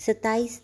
27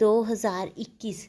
2021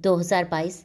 2022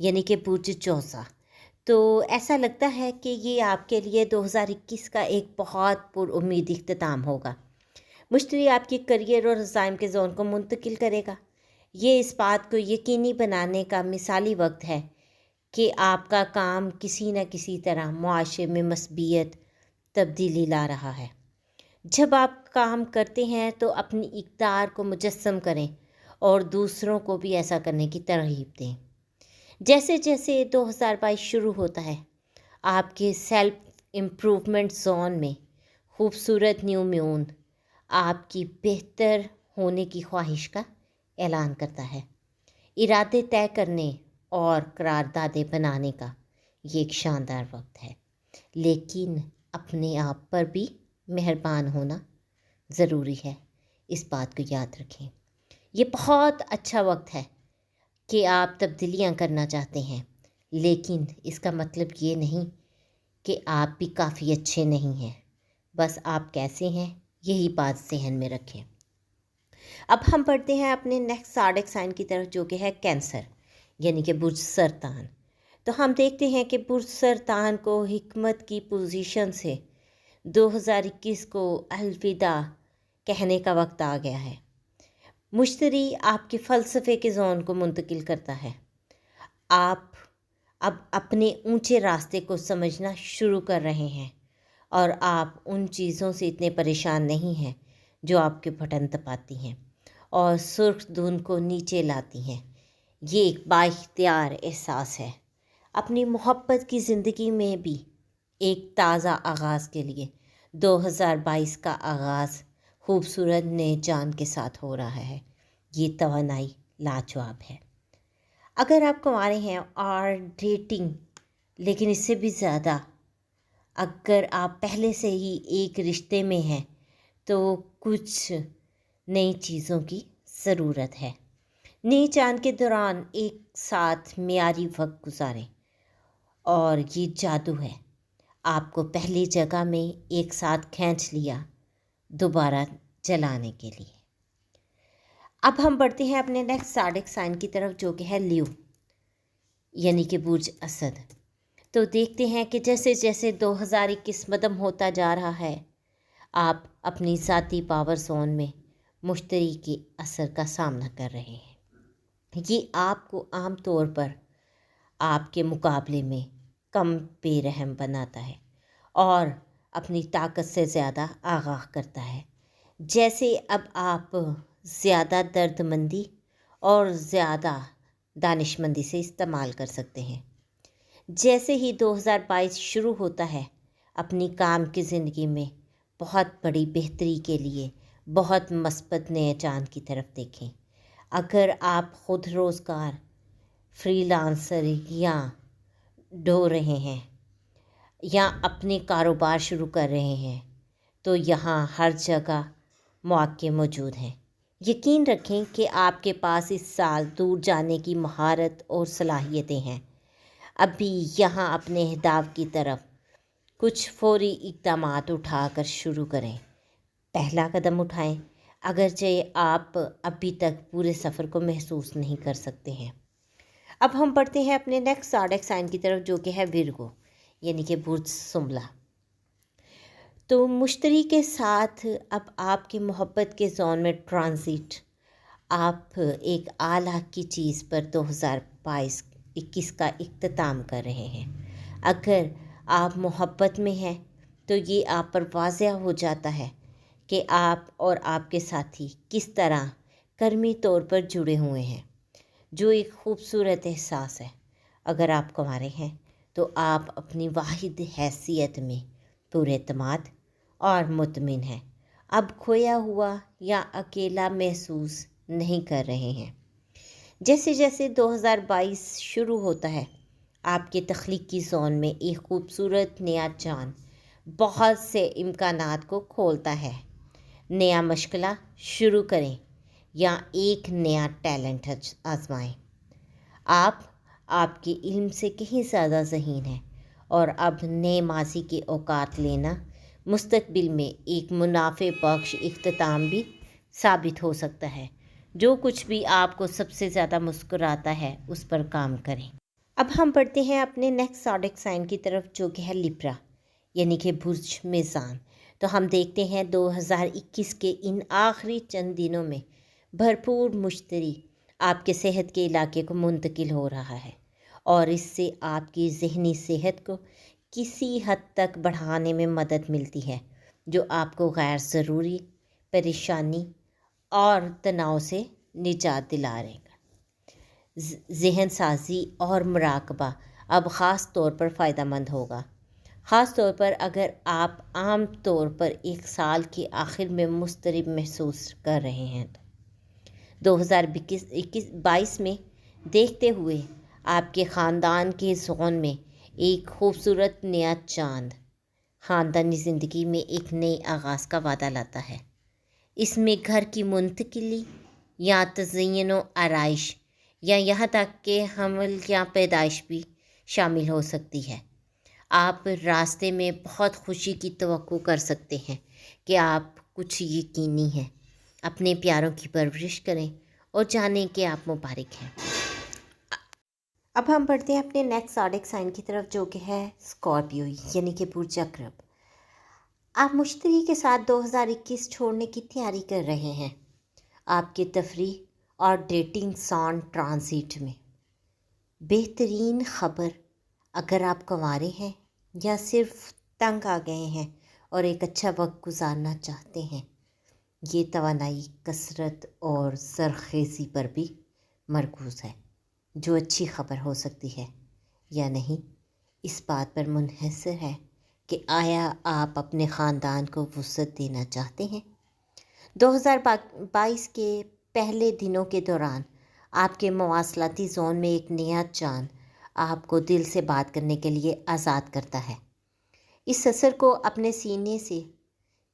یعنی کہ برج جوزا. تو ایسا لگتا ہے کہ یہ آپ کے لیے 2021 کا ایک بہت پر امید اختتام ہوگا. مشتری آپ کی کریئر اور عزائم کے زون کو منتقل کرے گا. یہ اس بات کو یقینی بنانے کا مثالی وقت ہے کہ آپ کا کام کسی نہ کسی طرح معاشرے میں مثبت تبدیلی لا رہا ہے. جب آپ کام کرتے ہیں تو اپنی اقدار کو مجسم کریں اور دوسروں کو بھی ایسا کرنے کی ترغیب دیں. جیسے جیسے 2022 شروع ہوتا ہے، آپ کے سیلف امپروومنٹ زون میں خوبصورت نیو میون آپ کی بہتر ہونے کی خواہش کا اعلان کرتا ہے. ارادے طے کرنے اور قراردادیں بنانے کا یہ ایک شاندار وقت ہے، لیکن اپنے آپ پر بھی مہربان ہونا ضروری ہے. اس بات کو یاد رکھیں. یہ بہت اچھا وقت ہے کہ آپ تبدیلیاں کرنا چاہتے ہیں، لیکن اس کا مطلب یہ نہیں کہ آپ بھی کافی اچھے نہیں ہیں. بس آپ کیسے ہیں یہی بات ذہن میں رکھیں. اب ہم پڑھتے ہیں اپنے نیکسٹ زاڈک سائن کی طرف، جو کہ ہے کینسر، یعنی کہ برج سرطان. تو ہم دیکھتے ہیں کہ برج سرطان کو حکمت کی پوزیشن سے 2021 کو الوداع کہنے کا وقت آ گیا ہے. مشتری آپ کے فلسفے کے زون کو منتقل کرتا ہے. آپ اب اپنے اونچے راستے کو سمجھنا شروع کر رہے ہیں اور آپ ان چیزوں سے اتنے پریشان نہیں ہیں جو آپ کے بٹن دباتی ہیں اور سرخ دھند کو نیچے لاتی ہیں. یہ ایک بااختیار احساس ہے. اپنی محبت کی زندگی میں بھی ایک تازہ آغاز کے لیے 2022 کا آغاز خوبصورت نئے جان کے ساتھ ہو رہا ہے. یہ توانائی لاجواب ہے. اگر آپ کنوارے ہیں اور ڈیٹنگ، لیکن اس سے بھی زیادہ اگر آپ پہلے سے ہی ایک رشتے میں ہیں تو کچھ نئی چیزوں کی ضرورت ہے. نئی چاند کے دوران ایک ساتھ معیاری وقت گزاریں اور یہ جادو ہے. آپ کو پہلی جگہ میں ایک ساتھ کھینچ لیا دوبارہ جلانے کے لیے. اب ہم بڑھتے ہیں اپنے نیکسٹ زاڈک سائن کی طرف، جو کہ ہے لیو، یعنی کہ برج اسد. تو دیکھتے ہیں کہ جیسے جیسے 2021 مدم ہوتا جا رہا ہے، آپ اپنی ذاتی پاور زون میں مشتری کے اثر کا سامنا کر رہے ہیں. یہ آپ کو عام طور پر آپ کے مقابلے میں کم بے رحم بناتا ہے اور اپنی طاقت سے زیادہ آگاہ کرتا ہے. جیسے اب آپ زیادہ درد مندی اور زیادہ دانش مندی سے استعمال کر سکتے ہیں. جیسے ہی 2022 شروع ہوتا ہے، اپنی کام کی زندگی میں بہت بڑی بہتری کے لیے بہت مثبت نئے چاند کی طرف دیکھیں. اگر آپ خود روزگار، فری لانسر یا ڈھو رہے ہیں یا اپنے کاروبار شروع کر رہے ہیں تو یہاں ہر جگہ مواقع موجود ہیں. یقین رکھیں کہ آپ کے پاس اس سال دور جانے کی مہارت اور صلاحیتیں ہیں. ابھی یہاں اپنے اہداف کی طرف کچھ فوری اقدامات اٹھا کر شروع کریں. پہلا قدم اٹھائیں اگرچہ آپ ابھی تک پورے سفر کو محسوس نہیں کر سکتے ہیں. اب ہم پڑھتے ہیں اپنے نیکسٹ زاڈک سائن کی طرف، جو کہ ہے ورگو، یعنی کہ برج سنبلا. تو مشتری کے ساتھ اب آپ کے محبت کے زون میں ٹرانزٹ آپ ایک اعلیٰ کی چیز پر 2022-21 کا اختتام کر رہے ہیں. اگر آپ محبت میں ہیں تو یہ آپ پر واضح ہو جاتا ہے کہ آپ اور آپ کے ساتھی کس طرح کرمی طور پر جڑے ہوئے ہیں، جو ایک خوبصورت احساس ہے. اگر آپ کنوارے ہیں تو آپ اپنی واحد حیثیت میں پورے اعتماد اور مطمئن ہیں. اب کھویا ہوا یا اکیلا محسوس نہیں کر رہے ہیں. جیسے جیسے 2022 شروع ہوتا ہے، آپ کے تخلیقی زون میں ایک خوبصورت نیا چاند بہت سے امکانات کو کھولتا ہے. نیا مشغلہ شروع کریں یا ایک نیا ٹیلنٹ آزمائیں. آپ کے علم سے کہیں زیادہ ذہین ہیں اور اب نئے ماضی کے اوقات لینا مستقبل میں ایک منافع بخش اختتام بھی ثابت ہو سکتا ہے. جو کچھ بھی آپ کو سب سے زیادہ مسکراتا ہے اس پر کام کریں. اب ہم بڑھتے ہیں اپنے نیکسٹ زوڈیک سائن کی طرف جو کہ ہے لبرا یعنی کہ برج میزان۔ تو ہم دیکھتے ہیں 2021 کے ان آخری چند دنوں میں بھرپور مشتری آپ کے صحت کے علاقے کو منتقل ہو رہا ہے، اور اس سے آپ کی ذہنی صحت کو کسی حد تک بڑھانے میں مدد ملتی ہے، جو آپ کو غیر ضروری پریشانی اور تناؤ سے نجات دلا رہے گا۔ ذہن سازی اور مراقبہ اب خاص طور پر فائدہ مند ہوگا، خاص طور پر اگر آپ عام طور پر ایک سال کے آخر میں مضطرب محسوس کر رہے ہیں۔ 2022 میں دیکھتے ہوئے آپ کے خاندان کے زون میں ایک خوبصورت نیا چاند خاندانی زندگی میں ایک نئے آغاز کا وعدہ لاتا ہے۔ اس میں گھر کی منتقلی یا تزئین و آرائش یا یہاں تک کہ حمل یا پیدائش بھی شامل ہو سکتی ہے۔ آپ راستے میں بہت خوشی کی توقع کر سکتے ہیں کہ آپ کچھ یقینی ہیں۔ اپنے پیاروں کی پرورش کریں اور جانیں کہ آپ مبارک ہیں۔ اب ہم بڑھتے ہیں اپنے نیکسٹ زوڈیک سائن کی طرف جو کہ ہے اسکارپیو یعنی کہ برج عقرب۔ آپ مشتری کے ساتھ 2021 چھوڑنے کی تیاری کر رہے ہیں۔ آپ کے تفریح اور ڈیٹنگ سان ٹرانزٹ میں بہترین خبر، اگر آپ کنوارے ہیں یا صرف تنگ آ گئے ہیں اور ایک اچھا وقت گزارنا چاہتے ہیں، یہ توانائی، کثرت اور زرخیزی پر بھی مرکوز ہے۔ جو اچھی خبر ہو سکتی ہے یا نہیں، اس بات پر منحصر ہے کہ آیا آپ اپنے خاندان کو وسعت دینا چاہتے ہیں۔ 2022 کے پہلے دنوں کے دوران آپ کے مواصلاتی زون میں ایک نیا چاند آپ کو دل سے بات کرنے کے لیے آزاد کرتا ہے۔ اس اثر کو اپنے سینے سے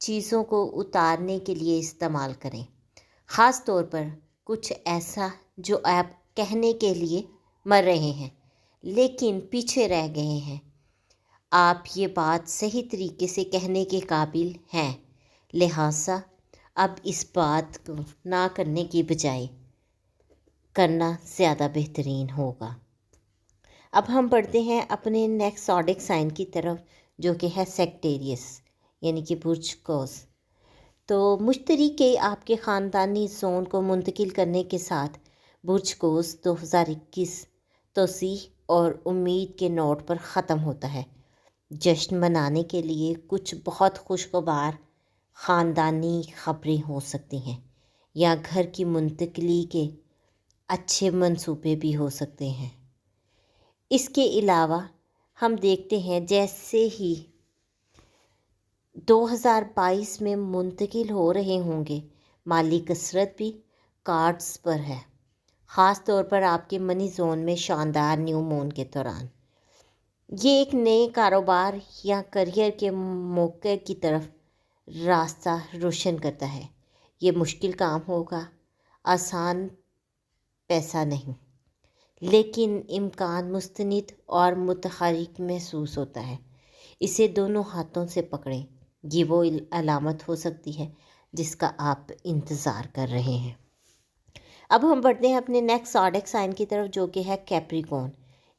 چیزوں کو اتارنے کے لیے استعمال کریں، خاص طور پر کچھ ایسا جو آپ کہنے کے لیے مر رہے ہیں لیکن پیچھے رہ گئے ہیں۔ آپ یہ بات صحیح طریقے سے کہنے کے قابل ہیں، لہٰذا اب اس بات کو نہ کرنے کی بجائے کرنا زیادہ بہترین ہوگا۔ اب ہم بڑھتے ہیں اپنے نیکسٹ زوڈیک سائن کی طرف جو کہ ہے سیکٹیریس یعنی کہ برج قوس۔ تو مشتری کے آپ کے خاندانی زون کو منتقل کرنے کے ساتھ برج قوس 2021 توسیع اور امید کے نوٹ پر ختم ہوتا ہے۔ جشن منانے کے لیے کچھ بہت خوشگوار خاندانی خبریں ہو سکتی ہیں، یا گھر کی منتقلی کے اچھے منصوبے بھی ہو سکتے ہیں۔ اس کے علاوہ ہم دیکھتے ہیں جیسے ہی 2022 میں منتقل ہو رہے ہوں گے، مالی کثرت بھی کارڈز پر ہے، خاص طور پر آپ کے منی زون میں شاندار نیو مون کے دوران۔ یہ ایک نئے کاروبار یا کریئر کے موقع کی طرف راستہ روشن کرتا ہے۔ یہ مشکل کام ہوگا، آسان پیسہ نہیں، لیکن امکان مستند اور متحرک محسوس ہوتا ہے۔ اسے دونوں ہاتھوں سے پکڑیں، یہ وہ علامت ہو سکتی ہے جس کا آپ انتظار کر رہے ہیں۔ اب ہم بڑھتے ہیں اپنے نیکسٹ زوڈیک سائن کی طرف جو کہ ہے کیپریکون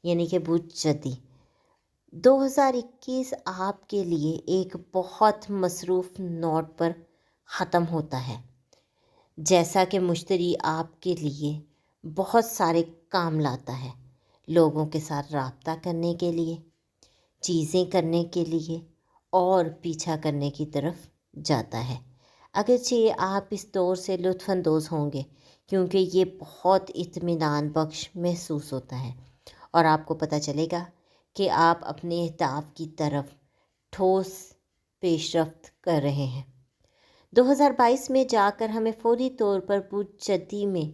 یعنی کہ برج جدی۔ 2021 آپ کے لیے ایک بہت مصروف نوٹ پر ختم ہوتا ہے، جیسا کہ مشتری آپ کے لیے بہت سارے کام لاتا ہے، لوگوں کے ساتھ رابطہ کرنے کے لیے، چیزیں کرنے کے لیے اور پیچھا کرنے کی طرف جاتا ہے۔ اگرچہ آپ اس دور سے لطف اندوز ہوں گے کیونکہ یہ بہت اطمینان بخش محسوس ہوتا ہے، اور آپ کو پتہ چلے گا کہ آپ اپنے اہداف کی طرف ٹھوس پیش رفت کر رہے ہیں۔ 2022 میں جا کر ہمیں فوری طور پر برج جدی میں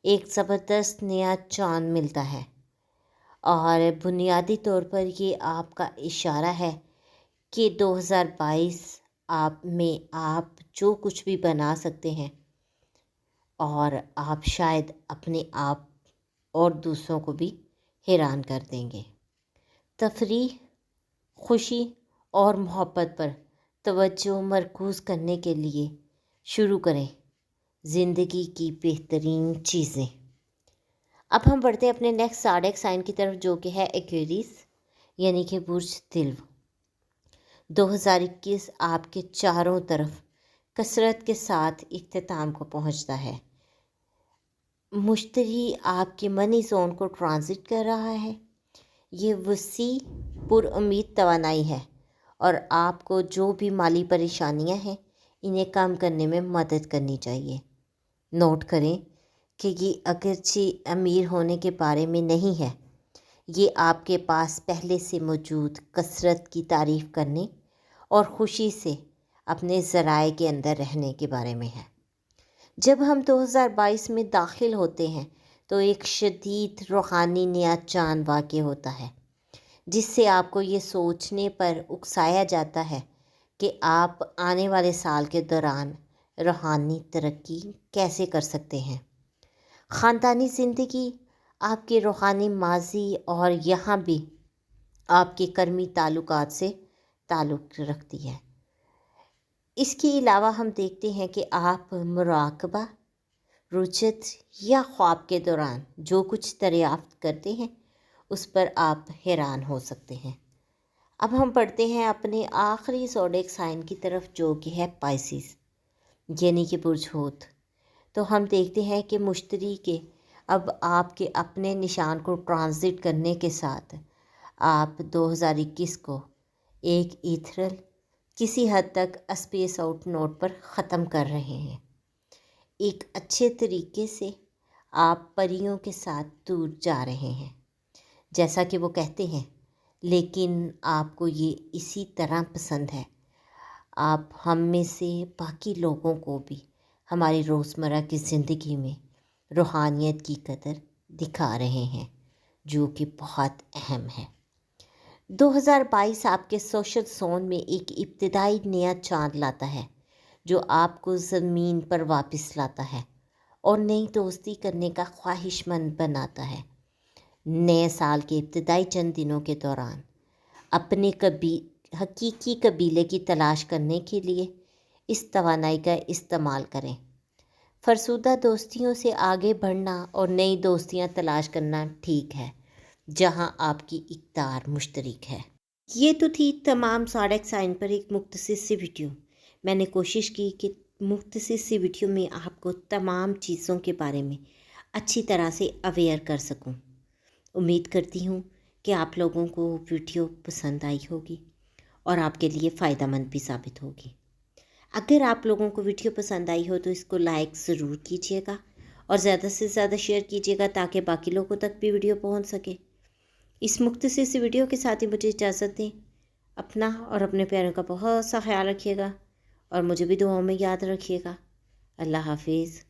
ایک زبردست نیا چاند ملتا ہے، اور بنیادی طور پر یہ آپ کا اشارہ ہے کہ 2022 میں آپ جو کچھ بھی بنا سکتے ہیں، اور آپ شاید اپنے آپ اور دوسروں کو بھی حیران کر دیں گے۔ تفریح، خوشی اور محبت پر توجہ مرکوز کرنے کے لیے شروع کریں زندگی کی بہترین چیزیں۔ اب ہم بڑھتے ہیں اپنے نیکسٹ زوڈیک سائن کی طرف، جو کہ ہے ایکویریس یعنی کہ برج تلو۔ 2021 آپ کے چاروں طرف کثرت کے ساتھ اختتام کو پہنچتا ہے۔ مشتری آپ کے منی زون کو ٹرانزٹ کر رہا ہے۔ یہ وسیع پر امید توانائی ہے اور آپ کو جو بھی مالی پریشانیاں ہیں انہیں کم کرنے میں مدد کرنی چاہیے۔ نوٹ کریں کہ یہ اگرچہ امیر ہونے کے بارے میں نہیں ہے، یہ آپ کے پاس پہلے سے موجود کثرت کی تعریف کرنے اور خوشی سے اپنے ذرائع کے اندر رہنے کے بارے میں ہے۔ جب ہم 2022 میں داخل ہوتے ہیں تو ایک شدید روحانی نیا چاند واقع ہوتا ہے، جس سے آپ کو یہ سوچنے پر اکسایا جاتا ہے کہ آپ آنے والے سال کے دوران روحانی ترقی کیسے کر سکتے ہیں۔ خاندانی زندگی آپ کے روحانی ماضی اور یہاں بھی آپ کے کرمی تعلقات سے تعلق رکھتی ہے۔ اس کے علاوہ ہم دیکھتے ہیں کہ آپ مراقبہ، رجت یا خواب کے دوران جو کچھ دریافت کرتے ہیں اس پر آپ حیران ہو سکتے ہیں۔ اب ہم پڑھتے ہیں اپنے آخری زوڈیک سائن کی طرف، جو کہ ہے پائسیس یعنی کہ برج حوت۔ تو ہم دیکھتے ہیں کہ مشتری کے اب آپ کے اپنے نشان کو ٹرانزٹ کرنے کے ساتھ آپ 2021 کو ایک ایتھرل کسی حد تک اسپیس آؤٹ نوٹ پر ختم کر رہے ہیں۔ ایک اچھے طریقے سے آپ پریوں کے ساتھ دور جا رہے ہیں، جیسا کہ وہ کہتے ہیں، لیکن آپ کو یہ اسی طرح پسند ہے۔ آپ ہم میں سے باقی لوگوں کو بھی ہماری روزمرہ کی زندگی میں روحانیت کی قدر دکھا رہے ہیں، جو کہ بہت اہم ہے۔ 2022 آپ کے سوشل زون میں ایک ابتدائی نیا چاند لاتا ہے، جو آپ کو زمین پر واپس لاتا ہے اور نئی دوستی کرنے کا خواہش مند بناتا ہے۔ نئے سال کے ابتدائی چند دنوں کے دوران اپنے حقیقی قبیلے کی تلاش کرنے کے لیے اس توانائی کا استعمال کریں۔ فرسودہ دوستیوں سے آگے بڑھنا اور نئی دوستیاں تلاش کرنا ٹھیک ہے، جہاں آپ کی اقدار مشترک ہے۔ یہ تو تھی تمام زوڈیک سائن پر ایک مختصر سی ویڈیو۔ میں نے کوشش کی کہ مختصر سی ویڈیو میں آپ کو تمام چیزوں کے بارے میں اچھی طرح سے اویئر کر سکوں۔ امید کرتی ہوں کہ آپ لوگوں کو ویڈیو پسند آئی ہوگی اور آپ کے لیے فائدہ مند بھی ثابت ہوگی۔ اگر آپ لوگوں کو ویڈیو پسند آئی ہو تو اس کو لائک ضرور کیجیے گا اور زیادہ سے زیادہ شیئر کیجیے گا تاکہ باقی لوگوں تک بھی ویڈیو پہنچ سکے۔ اس مختصر سی ویڈیو کے ساتھ ہی مجھے اجازت دیں۔ اپنا اور اپنے پیاروں کا بہت سا خیال رکھیے گا اور مجھے بھی دعاؤں میں یاد رکھیے گا۔ اللہ حافظ۔